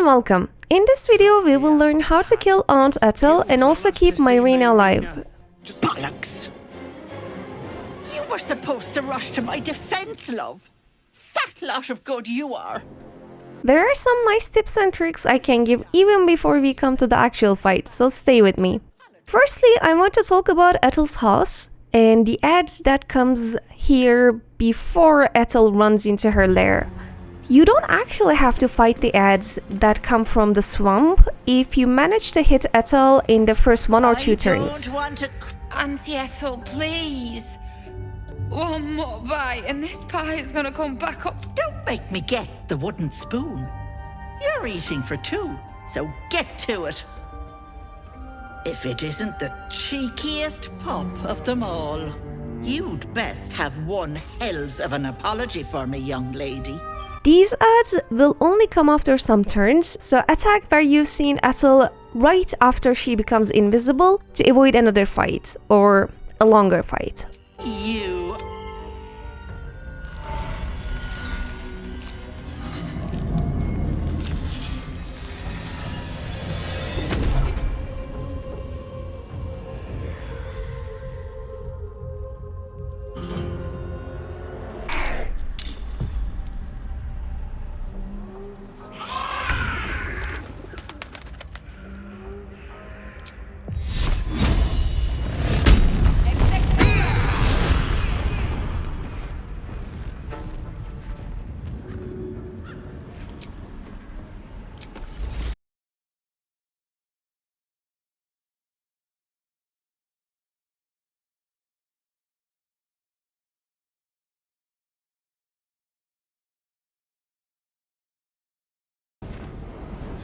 and welcome. In this video we will learn how to kill Aunt Ethel and also keep Mayrina alive. Bollocks! You were supposed to rush to my defense, love. Fat lot of good you are. There are some nice tips and tricks I can give even before we come to the actual fight, so stay with me. Firstly, I want to talk about Ethel's house and the ads that comes here before Ethel runs into her lair. You don't actually have to fight the ads that come from the swamp if you manage to hit Ethel in the first 1 or 2 turns. I don't want to... Auntie Ethel, please. One more bite and this pie is gonna come back up. Don't make me get the wooden spoon. You're eating for 2, so get to it. If it isn't the cheekiest pup of them all, you'd best have one hells of an apology for me, young lady. These ads will only come after some turns, so attack where you've seen Ethel right after she becomes invisible to avoid another fight, or a longer fight. You...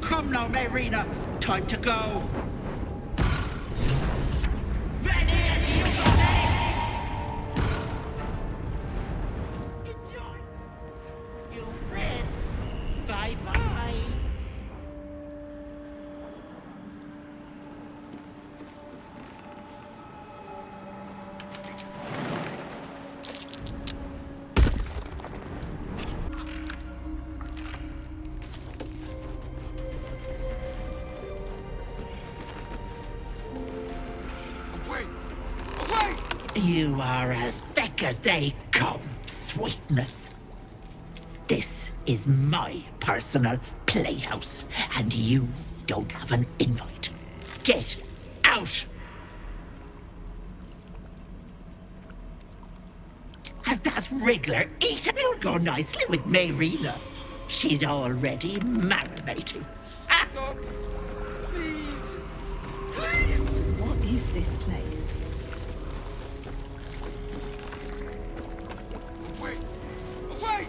Come now, Mayrina. Time to go. Enjoy. You friend. Bye-bye. You are as thick as they come, sweetness. This is my personal playhouse, and you don't have an invite. Get out! Has that wriggler eaten? You'll go nicely with Mayrina. She's already marinating. Ah! Stop. Please. Please. What is this place? Wait. Wait.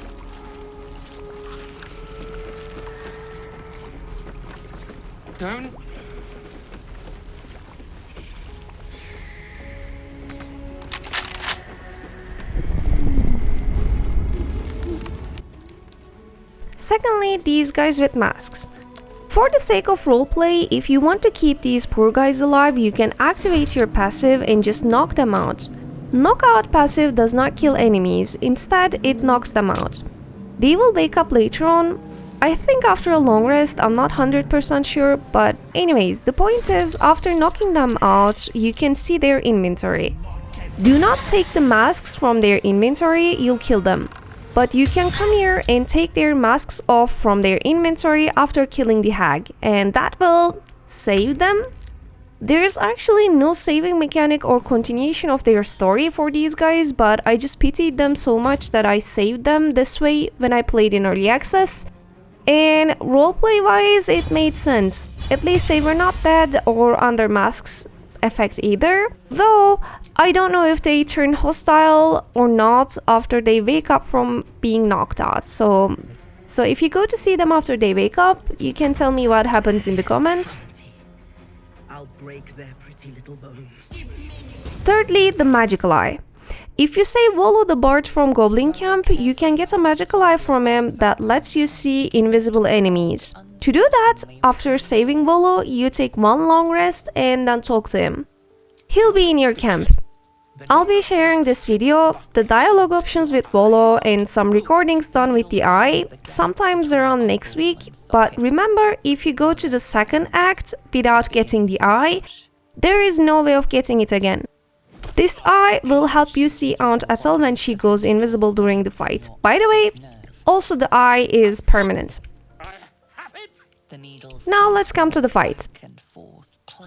Down. Secondly, these guys with masks. For the sake of roleplay, if you want to keep these poor guys alive, you can activate your passive and just knock them out. Knockout passive does not kill enemies, instead it knocks them out. They will wake up later on, I think after a long rest, I'm not 100% sure, but anyways, the point is, after knocking them out, you can see their inventory. Do not take the masks from their inventory, you'll kill them. But you can come here and take their masks off from their inventory after killing the hag, and that will save them. There's actually no saving mechanic or continuation of their story for these guys, but I just pitied them so much that I saved them this way when I played in early access. And roleplay wise, it made sense. At least they were not dead or under masks effect either. Though, I don't know if they turn hostile or not after they wake up from being knocked out. So if you go to see them after they wake up, you can tell me what happens in the comments. I'll break their pretty little bones. Thirdly, the magical eye. If you say Vollo the Bard from Goblin Camp, you can get a magical eye from him that lets you see invisible enemies. To do that, after saving Vollo, you take one long rest and then talk to him. He'll be in your camp. I'll be sharing this video, the dialogue options with Vollo, and some recordings done with the eye, sometimes around next week. But remember, if you go to the second act without getting the eye, there is no way of getting it again. This eye will help you see Aunt Ethel when she goes invisible during the fight. By the way, also the eye is permanent. Now let's come to the fight.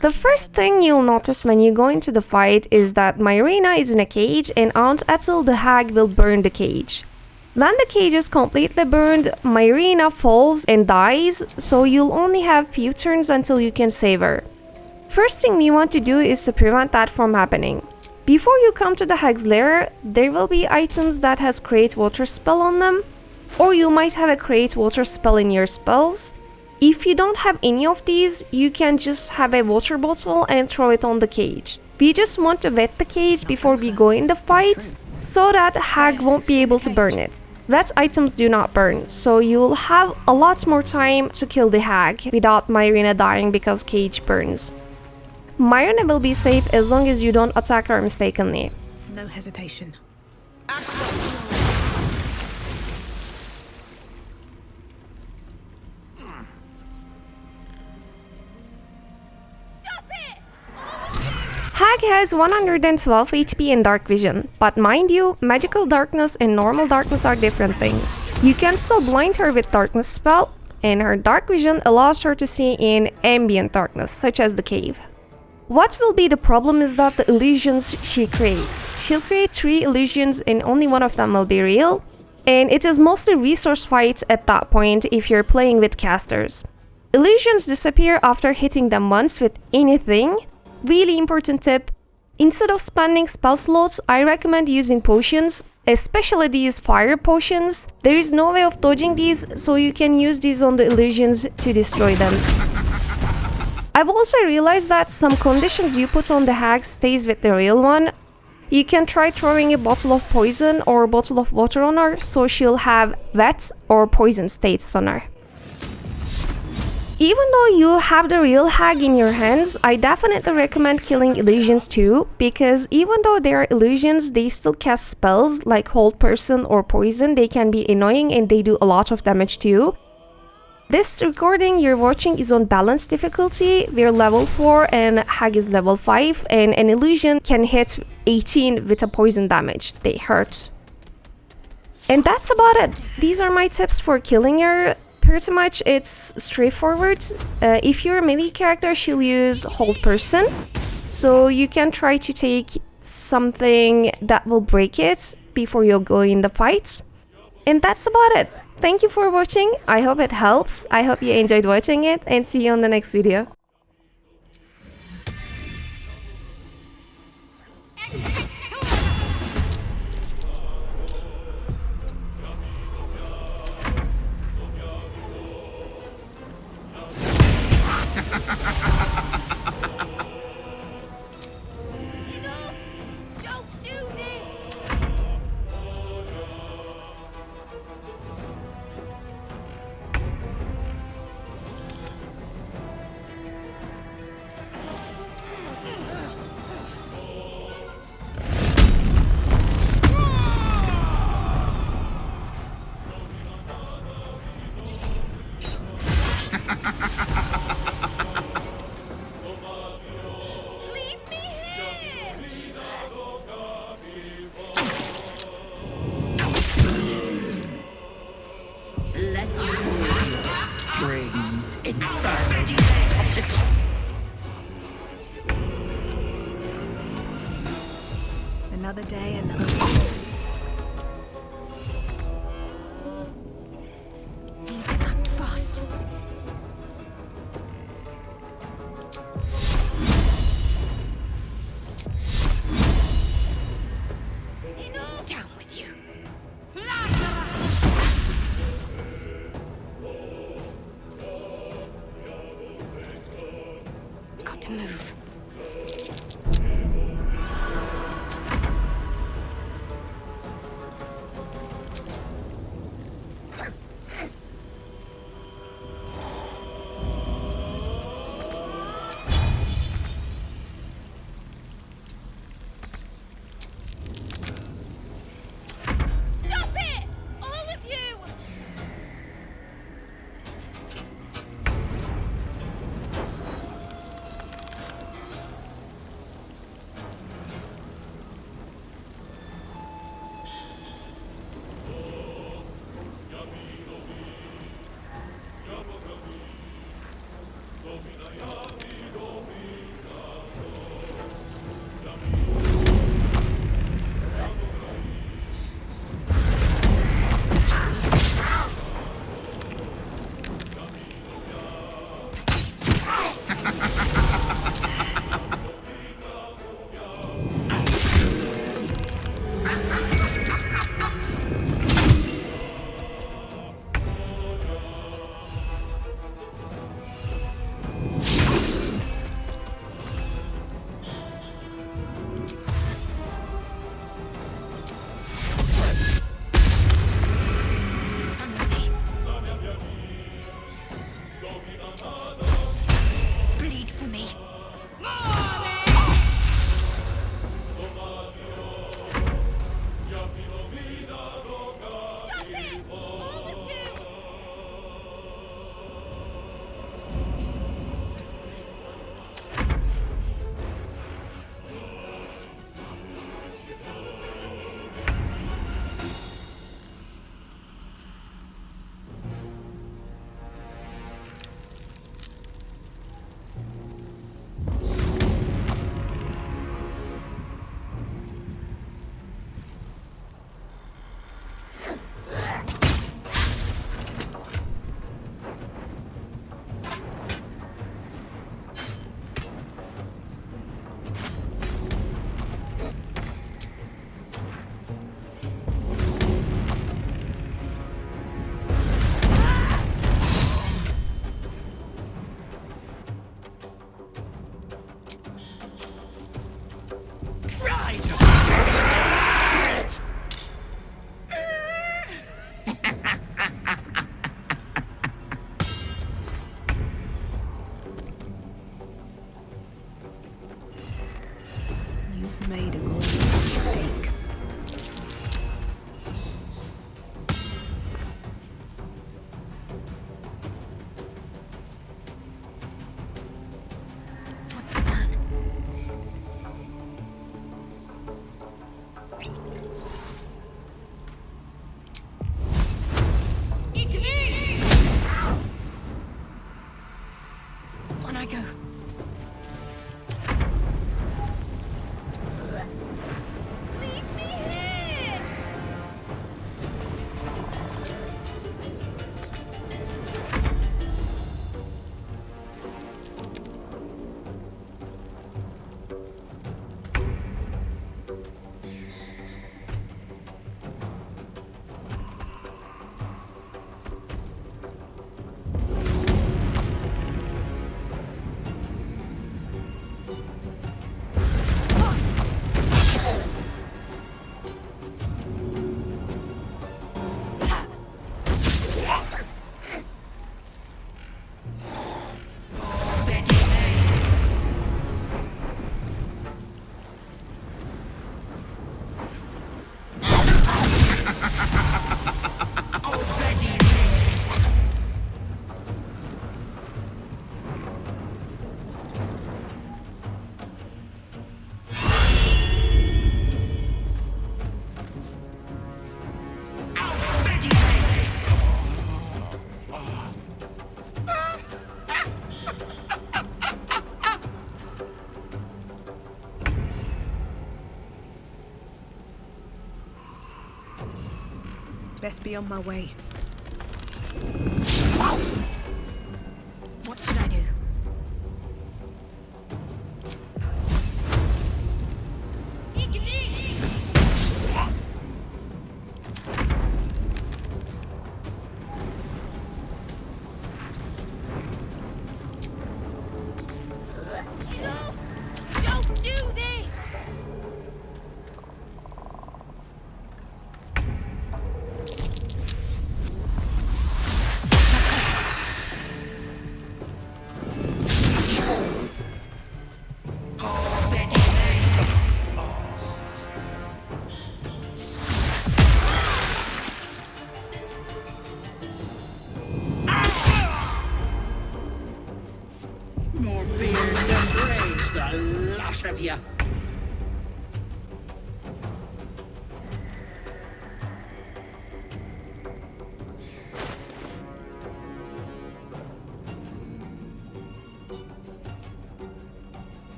The first thing you'll notice when you go into the fight is that Mayrina is in a cage and Aunt Ethel the hag will burn the cage. When the cage is completely burned, Mayrina falls and dies, so you'll only have few turns until you can save her. First thing we want to do is to prevent that from happening. Before you come to the hag's lair, there will be items that has create water spell on them, or you might have a create water spell in your spells. If you don't have any of these, you can just have a water bottle and throw it on the cage. We just want to wet the cage before we go in the fight, so that hag won't be able to burn it. Wet items do not burn, so you'll have a lot more time to kill the hag without Mayrina dying because cage burns. Mayrina will be safe as long as you don't attack her mistakenly. No hesitation. Hag has 112 HP and dark vision, but mind you, magical darkness and normal darkness are different things. You can still blind her with darkness spell, and her dark vision allows her to see in ambient darkness, such as the cave. What will be the problem is that the illusions she creates. She'll create 3 illusions and only one of them will be real, and it is mostly resource fights at that point if you're playing with casters. Illusions disappear after hitting them once with anything. Really important tip, instead of spending spell slots, I recommend using potions, especially these fire potions. There is no way of dodging these, so you can use these on the illusions to destroy them. I've also realized that some conditions you put on the hag stays with the real one. You can try throwing a bottle of poison or a bottle of water on her, so she'll have wet or poison status on her. Even though you have the real hag in your hands, I definitely recommend killing illusions too, because even though they are illusions, they still cast spells like hold person or poison. They can be annoying and they do a lot of damage too. This recording you're watching is on balanced difficulty. We're level 4 and hag is level 5, and an illusion can hit 18 with a poison damage. They hurt. And that's about it. These are my tips for killing her. Pretty much it's straightforward. If you're a melee character, she'll use hold person, so you can try to take something that will break it before you go in the fight. And that's about it. Thank you for watching. I hope it helps. I hope you enjoyed watching it, and see you on the next video. Another day, another fight. Act fast. Down with you. Got to move. Already. Best be on my way. What should I do? Don't do this! More beards and brains, the lot of you.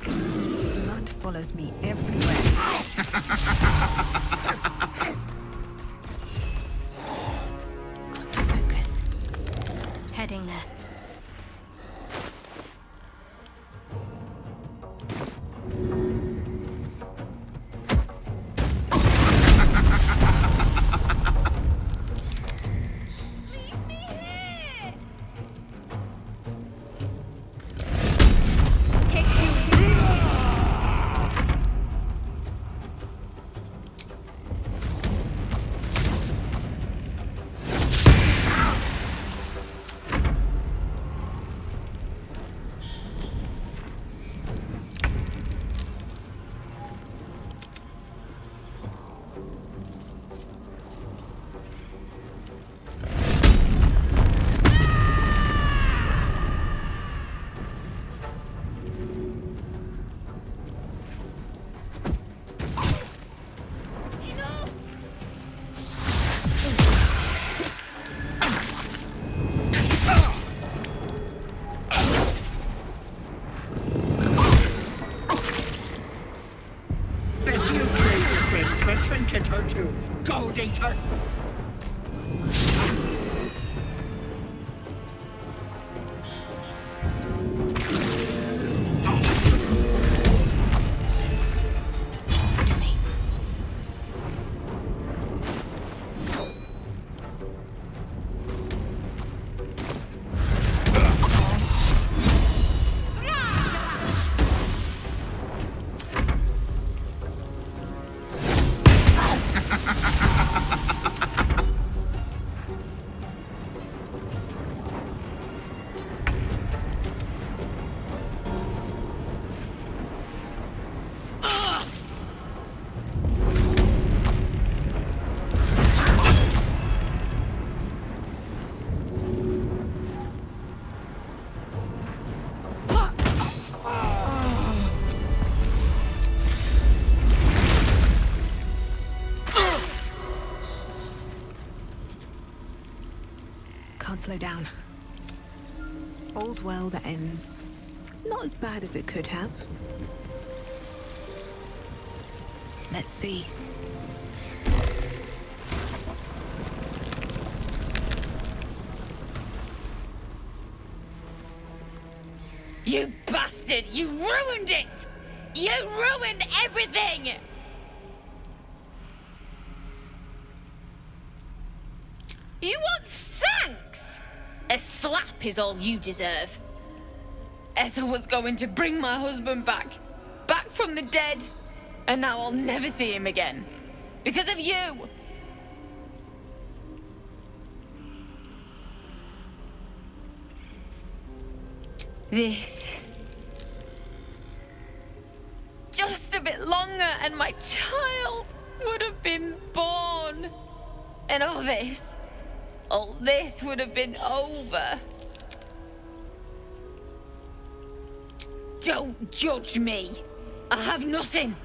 Blood follows me everywhere. Got to focus. Heading there. Leave me here! Take two. Bet you trade your friends for a trinket or two, Gold Eater. To me. Can't slow down. All's well that ends not as bad as it could have. Let's see. You bastard! You ruined it! You ruined everything! You want thanks? A slap is all you deserve. Ethel was going to bring my husband back. Back from the dead. And now I'll never see him again. Because of you! This. Just a bit longer and my child would have been born. And all this would have been over. Don't judge me. I have nothing.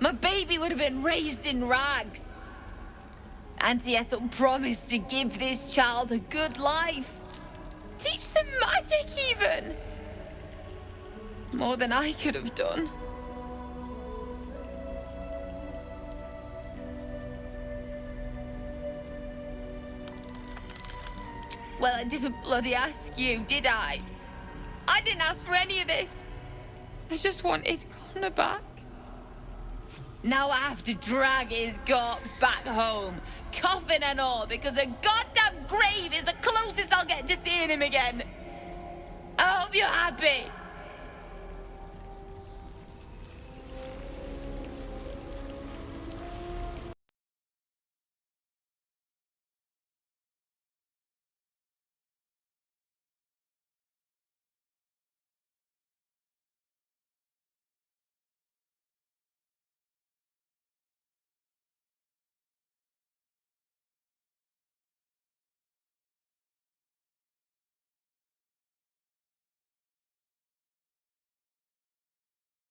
My baby would have been raised in rags. Auntie Ethel promised to give this child a good life. Teach them magic even. More than I could have done. Well, I didn't bloody ask you, did I? I didn't ask for any of this. I just wanted Connor back. Now I have to drag his corpse back home, coffin and all, because a goddamn grave is the closest I'll get to seeing him again. I hope you're happy.